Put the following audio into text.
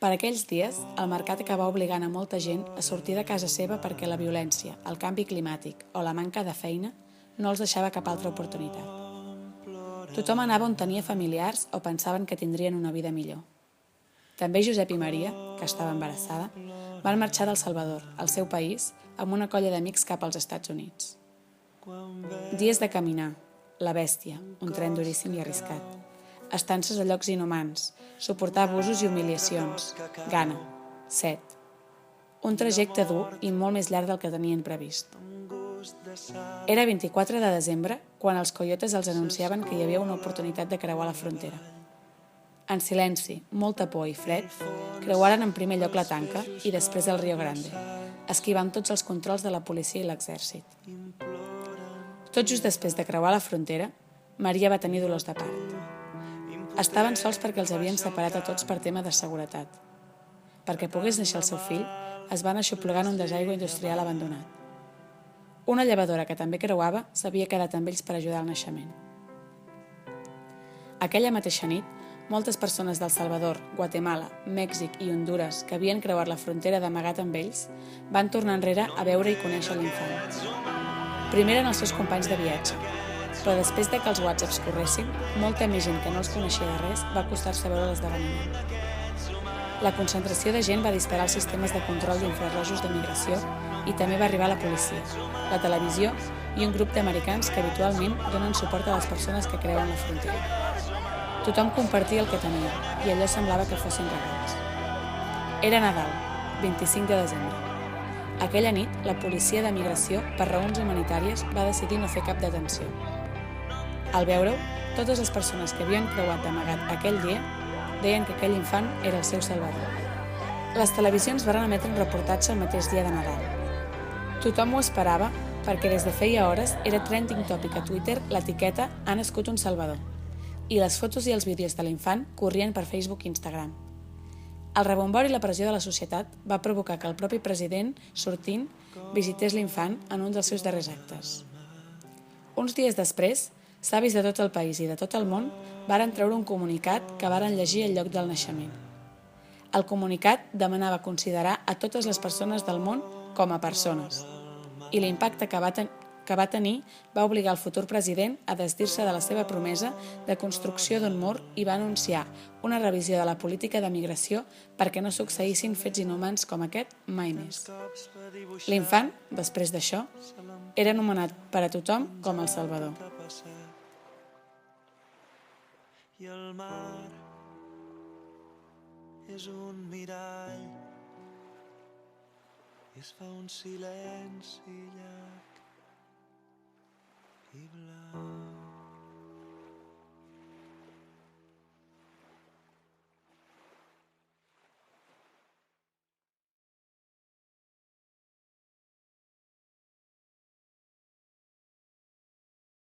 Per aquells dies, el mercat acabà obligant a molta gent a sortir de casa seva perquè la violència, el canvi climàtic o la manca de feina no els deixava cap altra oportunitat. Tothom anava on tenia familiars o pensaven que tindrien una vida millor. També Josep i Maria, que estava embarassada, van marxar del Salvador, al seu país, amb una colla d'amics cap als Estats Units. Dies de caminar, la bèstia, un tren duríssim i arriscat, estances a llocs inhumans, suportar abusos i humiliacions, gana, set. Un trajecte dur i molt més llarg del que tenien previst. Era 24 de desembre quan els coyotes els anunciaven que hi havia una oportunitat de creuar la frontera. En silenci, molta por i fred, creuaren en primer lloc la Tanca i després el Rio Grande, esquivant tots els controls de la policia i l'exèrcit. Tot just després de creuar la frontera, Maria va tenir dolors de part. Estaven sols perquè els havien separat a tots per tema de seguretat. Perquè pogués néixer el seu fill, es van aixoplegar en un desaigüe industrial abandonat. Una llevadora que també creuava s'havia quedat amb ells per ajudar al naixement. Aquella mateixa nit, moltes persones d'El Salvador, Guatemala, Mèxic i Hondures que havien creuat la frontera d'amagat amb ells van tornar enrere a veure i conèixer l'infant. Primer eren els seus companys de viatge, però després de que els whatsapps corressin, molta més gent que no els coneixia de res va acostar-se a veure l'esdeveniment. La concentració de gent va disparar els sistemes de control d'infrarrojos de migració i també va arribar la policia, la televisió i un grup d'americans que habitualment donen suport a les persones que creuen la frontera. Tothom compartia el que tenia i allò semblava que fossin regals. Era Nadal, 25 de desembre. Aquella nit, la policia de migració, per raons humanitàries, va decidir no fer cap detenció. Al veure-ho, totes les persones que havien creuat d'amagat aquell dia deien que aquell infant era el seu salvador. Les televisions van emetre un reportatge el mateix dia de Nadal. Tothom ho esperava perquè des de feia hores era trending topic a Twitter l'etiqueta "Ha nascut un salvador" i les fotos i els vídeos de l'infant corrien per Facebook i Instagram. El rebombori i la pressió de la societat va provocar que el propi president, sortint, visités l'infant en un dels seus darrers actes. Uns dies després, savis de tot el país i de tot el món varen treure un comunicat que varen llegir al lloc del naixement. El comunicat demanava considerar a totes les persones del món com a persones, i l'impacte que va tenir va obligar el futur president a desdir-se de la seva promesa de construcció d'un mur i va anunciar una revisió de la política de migració perquè no succeïssin fets inhumans com aquest mai més. L'infant, després d'això, era anomenat per a tothom com el Salvador. I el mar és un mirall i es fa un silenci llarg i blanc.